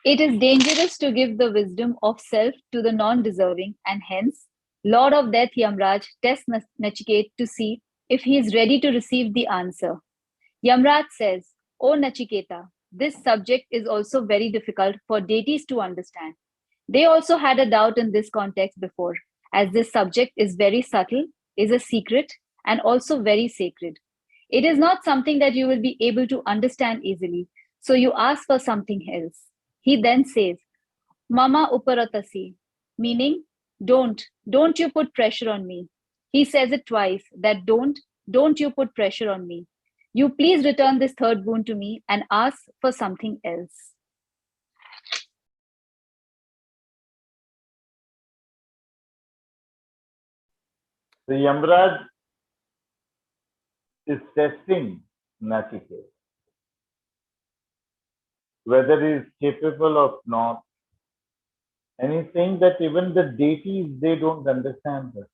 It is dangerous to give the wisdom of self to the non-deserving, and hence, Lord of Death Yamraj tests Nachiket to see if he is ready to receive the answer. Yamraj says, O Nachiketa, this subject is also very difficult for deities to understand. They also had a doubt in this context before, as this subject is very subtle, is a secret, and also very sacred. It is not something that you will be able to understand easily, so you ask for something else. He then says, Mama uparatasi, meaning, don't you put pressure on me. He says it twice, that don't you put pressure on me. You please return this third boon to me and ask for something else. The Yamraj is testing Nachiket, whether he is capable or not. And he's saying that even the deities, they don't understand this.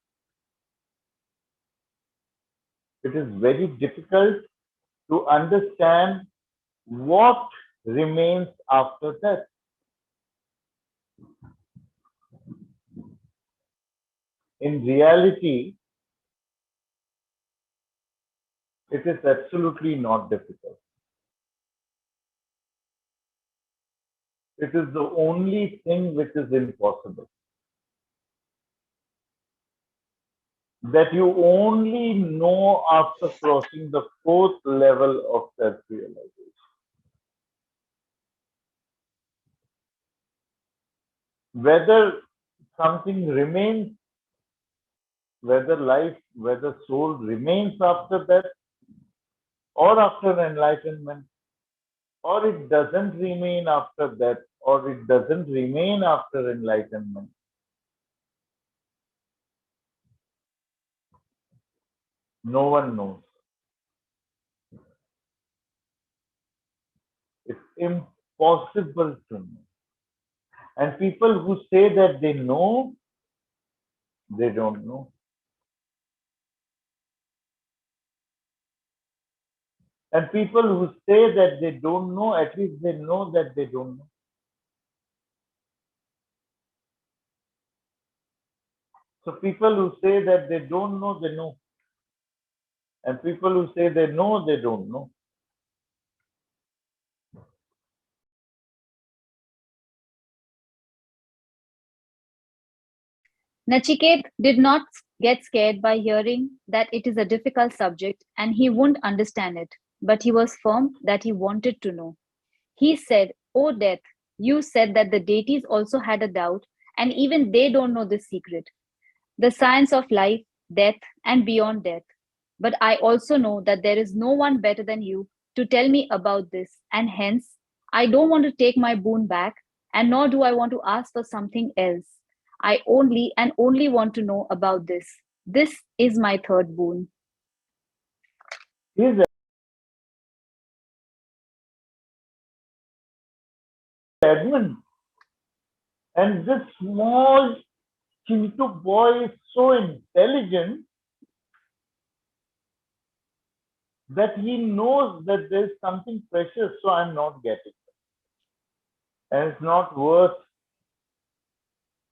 It is very difficult to understand what remains after death. In reality, it is absolutely not difficult. It is the only thing which is impossible. That you only know after crossing the fourth level of self-realization. Whether something remains, whether soul remains after death or after enlightenment, or it doesn't remain after death, or it doesn't remain after enlightenment. No one knows. It's impossible to know. And people who say that they know, they don't know. And people who say that they don't know, at least they know that they don't know. So people who say that they don't know, they know. And people who say they know, they don't know. Nachiket did not get scared by hearing that it is a difficult subject and he wouldn't understand it, but he was firm that he wanted to know. He said, O death, you said that the deities also had a doubt, and even they don't know this secret, the science of life, death, and beyond death. But I also know that there is no one better than you to tell me about this, and hence I don't want to take my boon back, and nor do I want to ask for something else. I only and only want to know about this. This is my third boon. He's adamant. And this small Chintu boy is so intelligent that he knows that there's something precious, so I'm not getting it. And it's not worth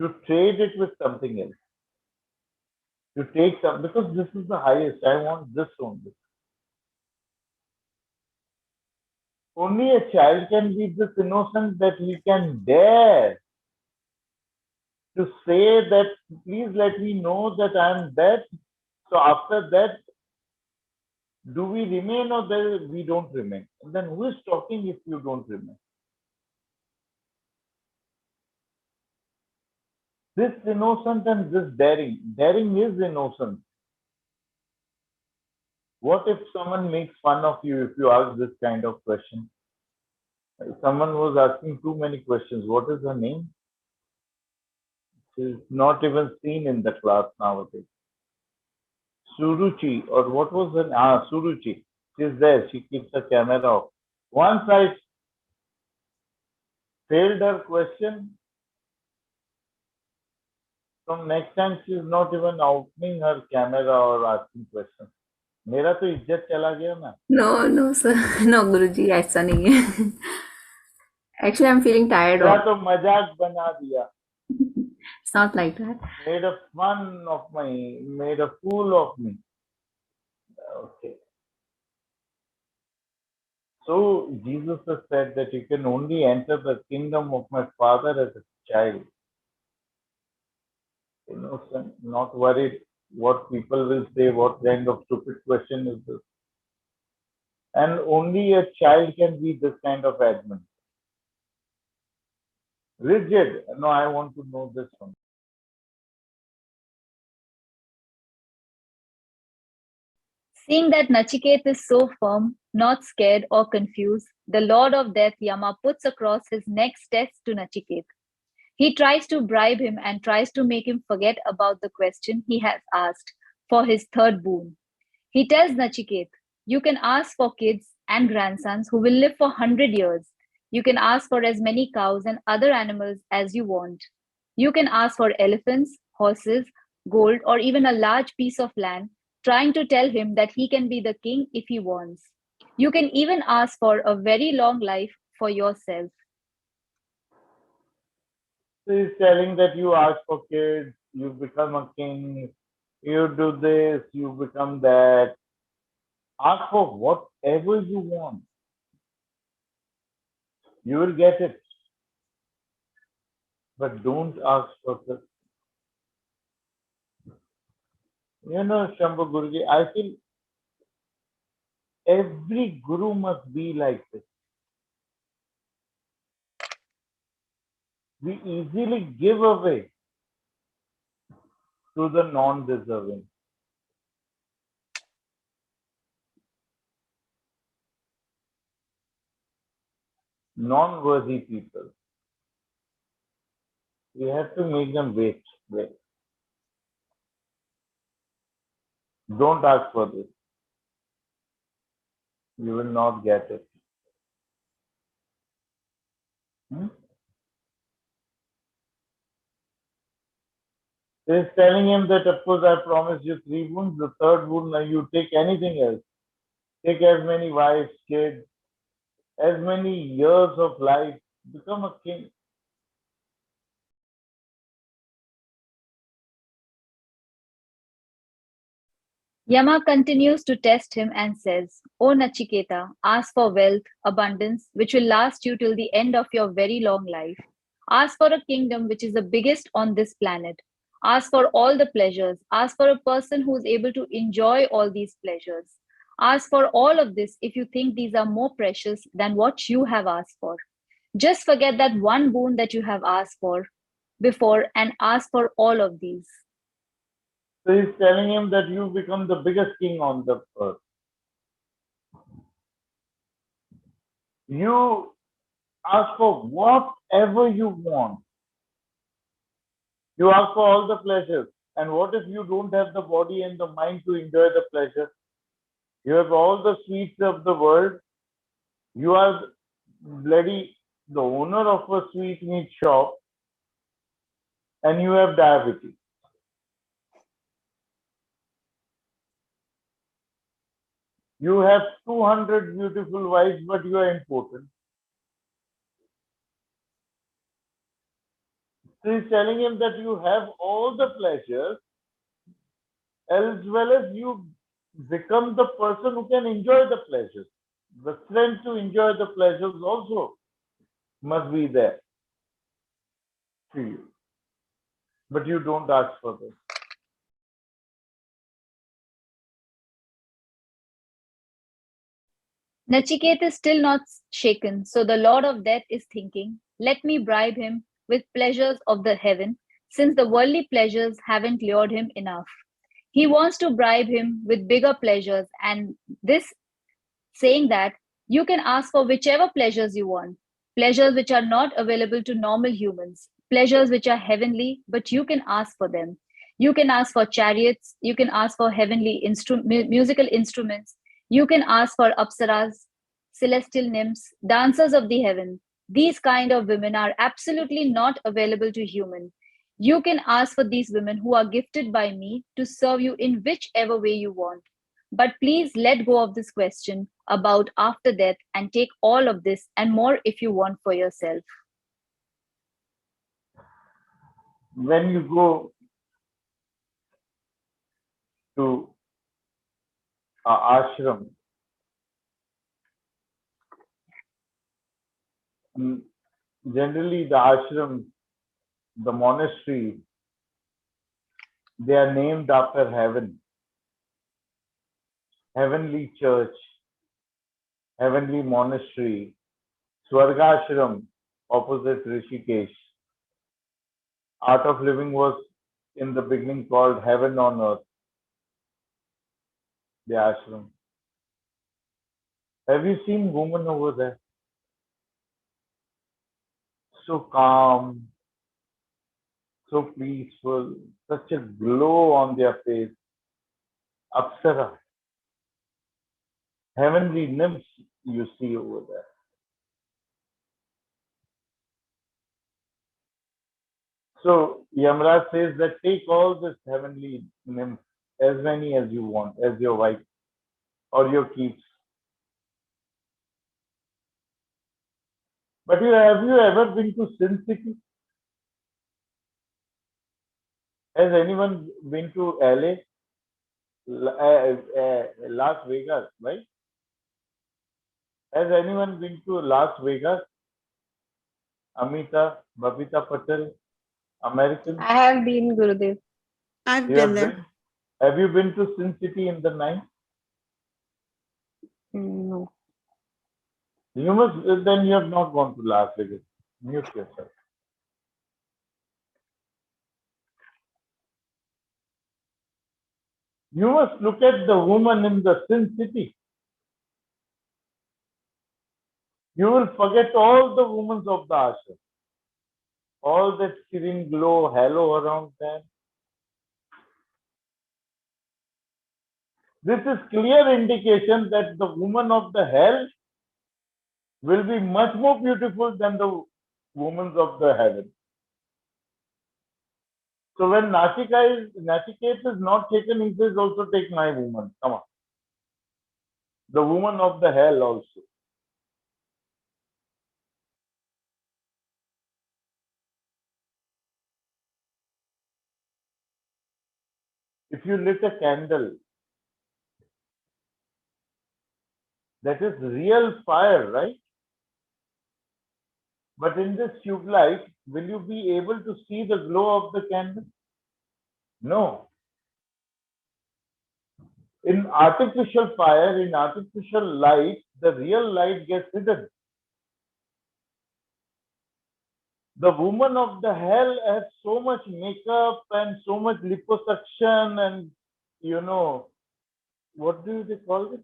to trade it with something else. To take some, because this is the highest, I want this only. Only a child can be this innocent that he can dare to say that, please let me know that I'm dead. So after that, do we remain or we don't remain? And then who is talking if you don't remain? This innocent and this daring. Daring is innocent. What if someone makes fun of you if you ask this kind of question? Someone was asking too many questions. What is her name? She's not even seen in the class nowadays. Suruchi, or what was her? Suruchi. She's there. She keeps her camera off. Once I failed her question, from next time she's not even opening her camera or asking questions. मेरा तो इज्जत चला गया ना. No, no, sir. No, Guruji, ऐसा नहीं है. Actually, I'm feeling tired या of. तो मजाक बना दिया. It's not like that. Made a fun of me, made a fool of me. Okay. So Jesus has said that you can only enter the kingdom of my Father as a child. Innocent, not worried what people will say, what kind of stupid question is this. And only a child can be this kind of admin. Rigid. No, I want to know this one. Seeing that Nachiket is so firm, not scared or confused, the Lord of Death Yama puts across his next test to Nachiket. He tries to bribe him and tries to make him forget about the question he has asked for his third boon. He tells Nachiket, you can ask for kids and grandsons who will live for 100 years. You can ask for as many cows and other animals as you want. You can ask for elephants, horses, gold, or even a large piece of land, trying to tell him that he can be the king if he wants. You can even ask for a very long life for yourself. So he's telling that you ask for kids, you become a king, you do this, you become that. Ask for whatever you want. You will get it. But don't ask for this. You know, Shambhu Guruji, I feel every guru must be like this. We easily give away to the non-deserving, non-worthy people. We have to make them wait. Wait. Don't ask for this. You will not get it. Hmm? He's telling him that, of course, I promised you 3 wounds. The third wound, now you take anything else. Take as many wives, kids, as many years of life. Become a king. Yama continues to test him and says, O Nachiketa, ask for wealth, abundance, which will last you till the end of your very long life. Ask for a kingdom which is the biggest on this planet. Ask for all the pleasures. Ask for a person who is able to enjoy all these pleasures. Ask for all of this if you think these are more precious than what you have asked for. Just forget that one boon that you have asked for before and ask for all of these. So he's telling him that you become the biggest king on the earth. You ask for whatever you want. You ask for all the pleasures. And what if you don't have the body and the mind to enjoy the pleasure? You have all the sweets of the world. You are bloody the owner of a sweet meat shop and you have diabetes. You have 200 beautiful wives, but you are impotent. So he's telling him that you have all the pleasures as well as you become the person who can enjoy the pleasures. The strength to enjoy the pleasures also must be there to you. But you don't ask for this. Nachiket is still not shaken, so the Lord of Death is thinking, let me bribe him with pleasures of the heaven, since the worldly pleasures haven't lured him enough. He wants to bribe him with bigger pleasures, and this saying that you can ask for whichever pleasures you want, pleasures which are not available to normal humans, pleasures which are heavenly, but you can ask for them. You can ask for chariots, you can ask for heavenly musical instruments, you can ask for apsaras, celestial nymphs, dancers of the heaven. These kind of women are absolutely not available to human. You can ask for these women who are gifted by me to serve you in whichever way you want. But please let go of this question about after death and take all of this and more if you want for yourself. When you go to ashram, generally the ashram, the monastery, they are named after heaven, heavenly church, heavenly monastery, Swargashram, opposite Rishikesh. Art of Living was in the beginning called Heaven on Earth, the ashram. Have you seen women over there? So calm, so peaceful, such a glow on their face. Apsara, heavenly nymphs you see over there. So Yamraj says that take all this heavenly nymphs, as many as you want, as your wife or your keeps. But have you ever been to Sin City? Has anyone been to LA? Las Vegas, right? Has anyone been to Las Vegas? Amita, Babita Patel, American? I have been, Gurudev. I've You been have there. been? Have you been to Sin City in the night? No. You must, then you have not gone to Las Vegas. Mute yourself. You must look at the woman in the Sin City. You will forget all the women of the ashram. All that serene glow, halo around them. This is clear indication that the woman of the hell will be much more beautiful than the women of the heaven. So when Nachiket is not taken, he says also take my woman. Come on. The woman of the hell also. If you lit a candle, that is real fire, right? But in this tube light, will you be able to see the glow of the candle? No. In artificial fire, in artificial light, the real light gets hidden. The woman of the hell has so much makeup and so much liposuction and, you know, what do they call it?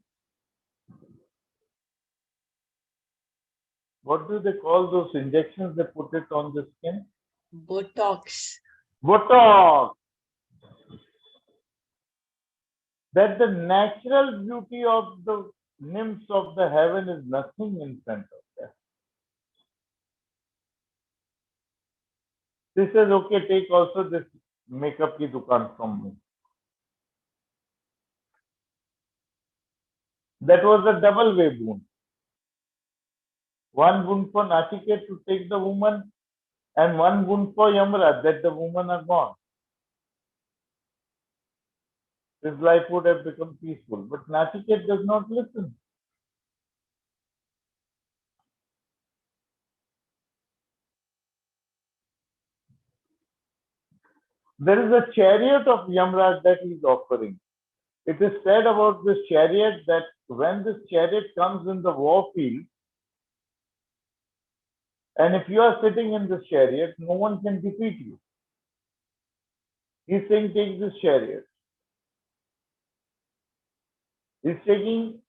What do they call those injections they put it on the skin? Botox. Botox. That the natural beauty of the nymphs of the heaven is nothing in front of them. He says, okay, take also this makeup ki dukan from me. That was a double way boon. One boon for Nachiket to take the woman, and one boon for Yamraj that the women are gone. His life would have become peaceful. But Nachiket does not listen. There is a chariot of Yamraj that he is offering. It is said about this chariot that when this chariot comes in the war field, and if you are sitting in this chariot, no one can defeat you. He's saying, take this chariot. He's saying,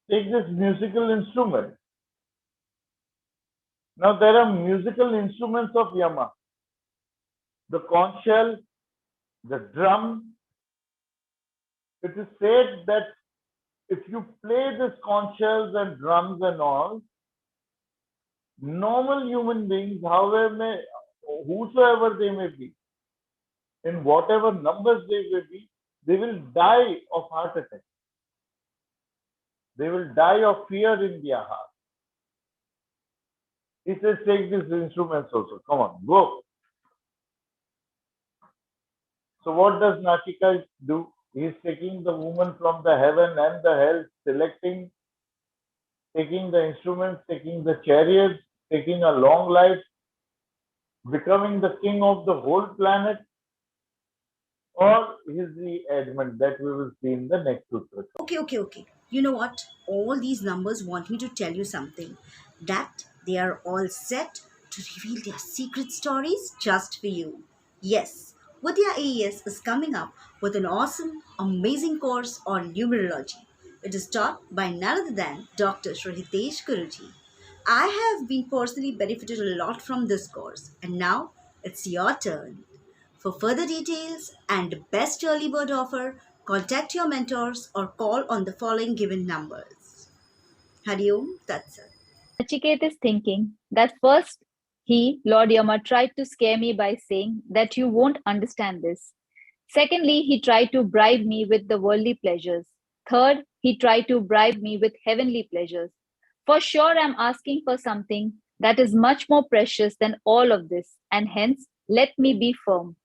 take this musical instrument. Now there are musical instruments of Yama. The conch shell, the drum. It is said that if you play this conch shells and drums and all, normal human beings, however, whosoever they may be, in whatever numbers they may be, they will die of heart attack. They will die of fear in their heart. He says, take these instruments also. Come on, go. So what does Nachika do? He is taking the woman from the heaven and the hell, selecting, taking the instruments, taking the chariots, taking a long life, becoming the king of the whole planet, or is the adamant that we will see in the next sutra. Okay. You know what? All these numbers want me to tell you something. That they are all set to reveal their secret stories just for you. Yes, Vidya AES is coming up with an awesome, amazing course on numerology. It is taught by none other than Dr. Shrihitesh Guruji. I have been personally benefited a lot from this course, and now it's your turn. For further details and best early bird offer, contact your mentors or call on the following given numbers. Hariom, that's it. Nachiket is thinking that first he, Lord Yama, tried to scare me by saying that you won't understand this. Secondly, he tried to bribe me with the worldly pleasures. Third, he tried to bribe me with heavenly pleasures. For sure, I'm asking for something that is much more precious than all of this, and hence, let me be firm.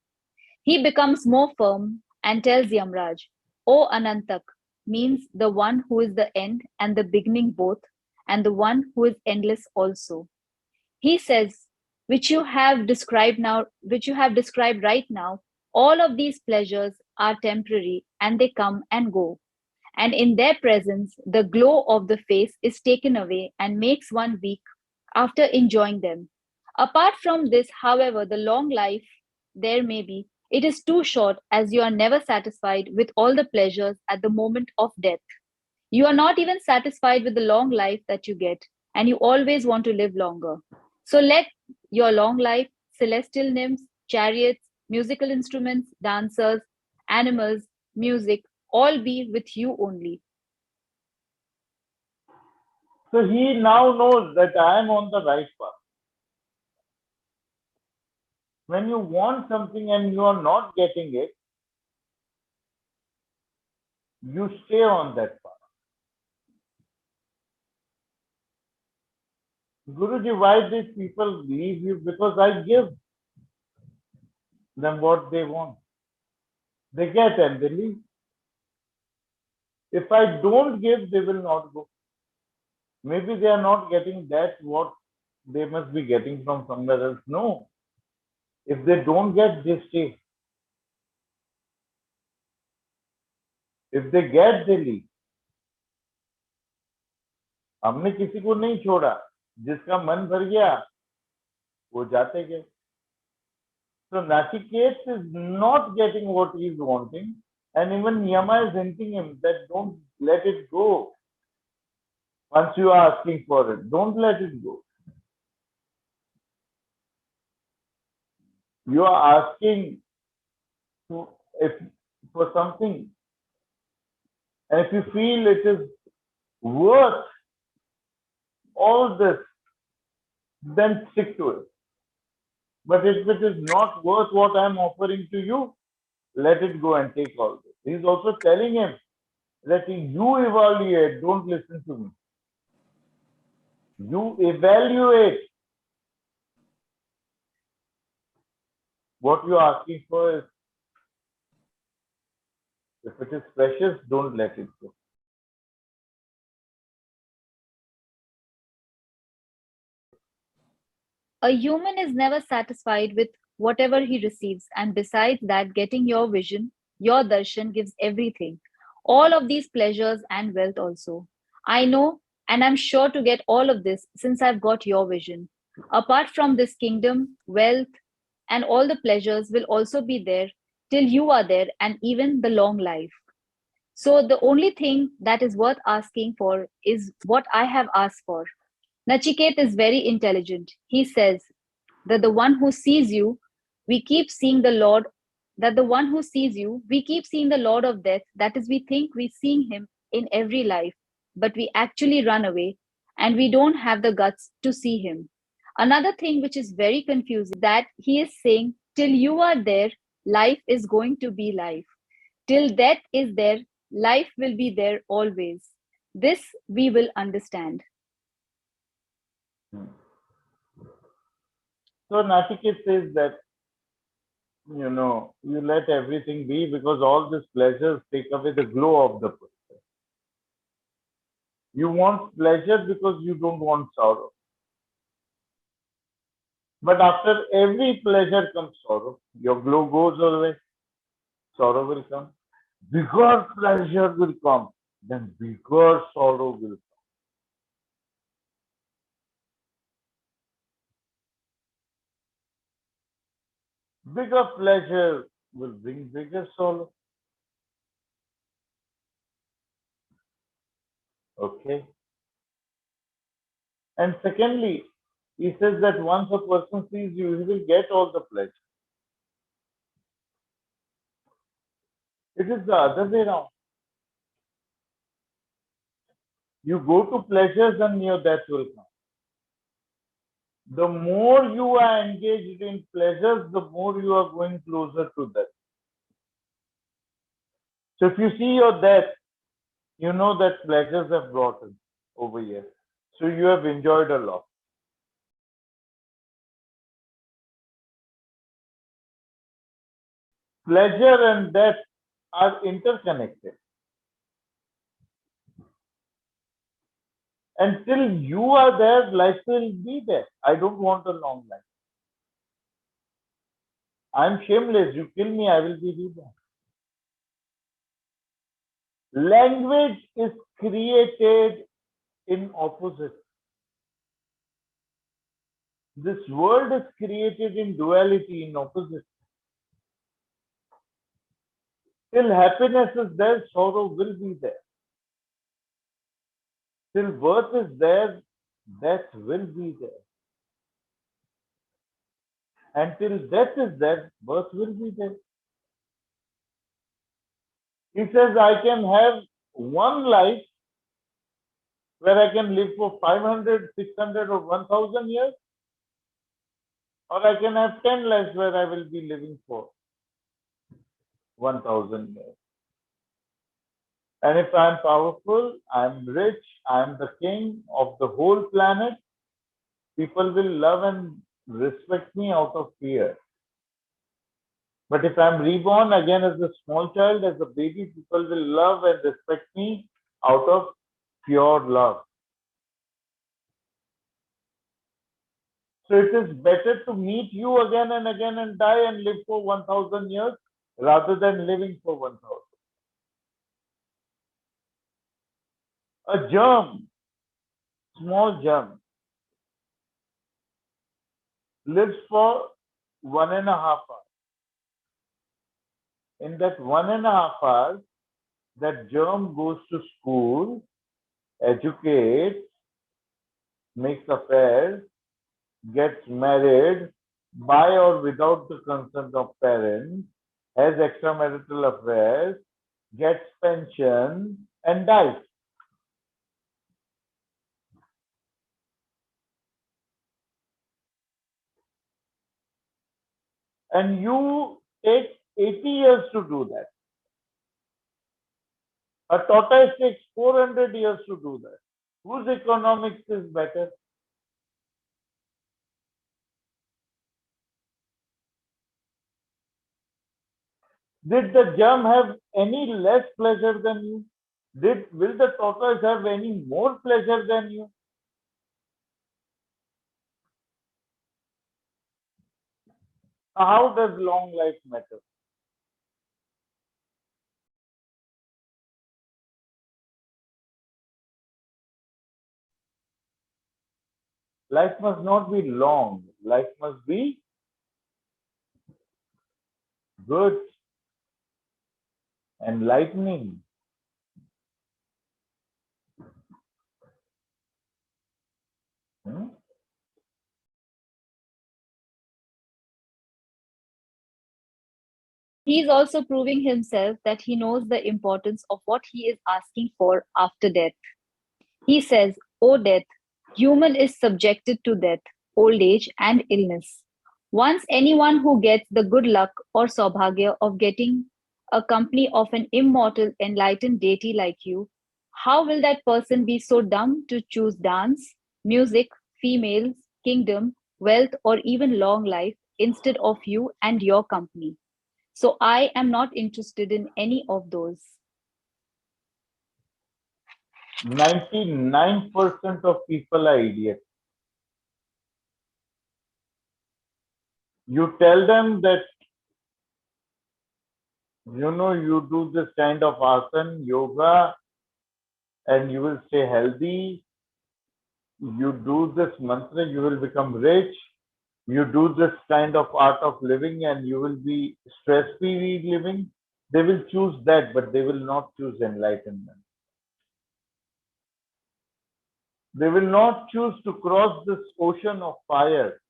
He becomes more firm and tells Yamraj, O Anantak, means the one who is the end and the beginning both, and the one who is endless also. He says, which you have described right now, all of these pleasures are temporary and they come and go. And in their presence, the glow of the face is taken away and makes one weak after enjoying them. Apart from this, however, the long life there may be, it is too short as you are never satisfied with all the pleasures at the moment of death. You are not even satisfied with the long life that you get, and you always want to live longer. So let your long life, celestial nymphs, chariots, musical instruments, dancers, animals, music, all be with you only. So he now knows that I am on the right path. When you want something and you are not getting it, you stay on that path. Guruji, why these people leave you? Because I give them what they want. They get and they leave. If I don't give, they will not go. Maybe they are not getting that what they must be getting from somewhere else. No. If they don't get, they stay. If they get, they leave. हमने किसी को नहीं छोड़ा, जिसका मन भर गया वो जाते गए. So Nachiket is not getting what he is wanting, and even Yama is hinting him that don't let it go. Once you are asking for it, don't let it go. You are asking for something, and if you feel it is worth all this, then stick to it. But if it is not worth what I am offering to you, let it go and take all this. He is also telling him that you evaluate, don't listen to me. You evaluate. What you are asking for is, if it is precious, don't let it go. A human is never satisfied with whatever he receives, and besides that, getting your vision, your darshan gives everything. All of these pleasures and wealth also. I know and I'm sure to get all of this since I've got your vision. Apart from this kingdom, wealth, and all the pleasures will also be there till you are there, and even the long life. So the only thing that is worth asking for is what I have asked for. Nachiket is very intelligent. He says that the one who sees you, we keep seeing the Lord, that the one who sees you, we keep seeing the Lord of death. That is, we think we're seeing him in every life, but we actually run away and we don't have the guts to see him. Another thing which is very confusing that he is saying, till you are there, life is going to be life. Till death is there, life will be there always. This we will understand. So Nachiket says that, you let everything be because all these pleasures take away the glow of the person. You want pleasure because you don't want sorrow. But after every pleasure comes sorrow. Your glow goes away, sorrow will come. Bigger pleasure will come, then bigger sorrow will come. Bigger pleasure will bring bigger sorrow. Okay. And secondly, he says that once a person sees you, he will get all the pleasure. It is the other way around. You go to pleasures and your death will come. The more you are engaged in pleasures, the more you are going closer to death. So if you see your death, you know that pleasures have brought in over here. So you have enjoyed a lot. Pleasure and death are interconnected. Until you are there, life will be there. I don't want a long life. I'm shameless. You kill me, I will be reborn. Language is created in opposites. This world is created in duality, in opposites. Till happiness is there, sorrow will be there. Till birth is there, death will be there. Until death is there, birth will be there. He says, I can have one life where I can live for 500, 600 or 1000 years, or I can have 10 lives where I will be living for 1000 years. And if I'm powerful, I'm rich, I'm the king of the whole planet, people will love and respect me out of fear. But if I'm reborn again as a small child, as a baby, people will love and respect me out of pure love. So it is better to meet you again and again and die and live for 1000 years rather than living for 1000. A germ, small germ, lives for 1.5 hours. In that 1.5 hours, that germ goes to school, educates, makes affairs, gets married by or without the consent of parents, has extramarital affairs, gets pension, and dies. And you take 80 years to do that. A tortoise takes 400 years to do that. Whose economics is better? Did the germ have any less pleasure than you? Will the tortoise have any more pleasure than you? How does long life matter? Life must not be long. Life must be good, enlightening. Hmm? He is also proving himself that he knows the importance of what he is asking for after death. He says, O death, human is subjected to death, old age, and illness. Once anyone who gets the good luck or saubhagya of getting a company of an immortal, enlightened deity like you, How will that person be so dumb to choose dance, music, females, kingdom, wealth, or even long life instead of you and your company? So I am not interested in any of those. 99% of people are idiots. You tell them that, you do this kind of asana, yoga, and you will stay healthy. You do this mantra, you will become rich. You do this kind of art of living and you will be stress-free living. They will choose that, but they will not choose enlightenment. They will not choose to cross this ocean of fire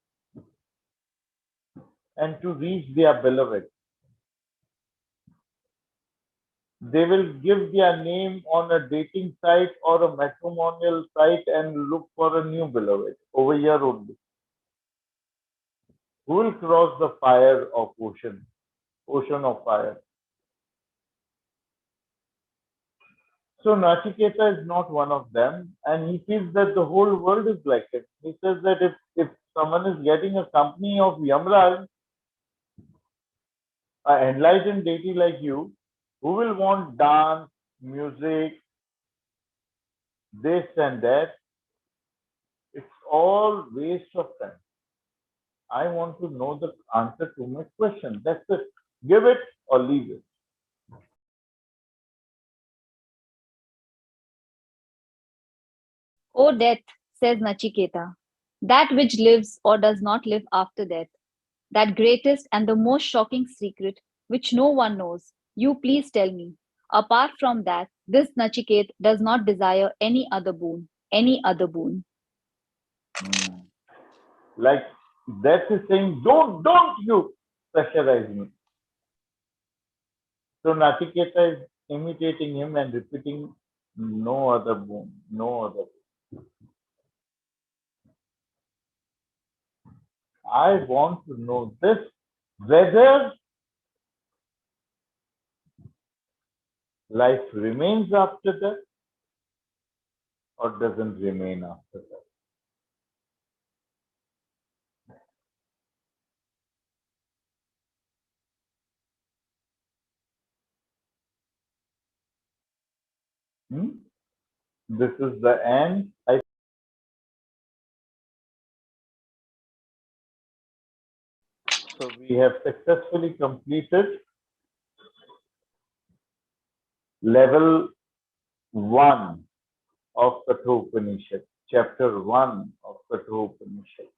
and to reach their beloved. They will give their name on a dating site or a matrimonial site and look for a new beloved over here only. Who will cross the fire of ocean of fire? So Nachiketa is not one of them, and he feels that the whole world is like it. He says that if someone is getting a company of Yamraj, an enlightened deity like you, who will want dance, music, this and that, it's all waste of time. I want to know the answer to my question. That's it. Give it or leave it. O death, says Nachiketa, that which lives or does not live after death, that greatest and the most shocking secret which no one knows, you please tell me. Apart from that, this Nachiket does not desire any other boon, any other boon. Hmm. Like that is saying, don't you pressurize me. So Nachiketa is imitating him and repeating, no other boon, no other boon. I want to know this, whether life remains after death or doesn't remain after death. Hmm? This is the end. So we have successfully completed level 1 of Katho Upanishad, chapter 1 of Katho Upanishad.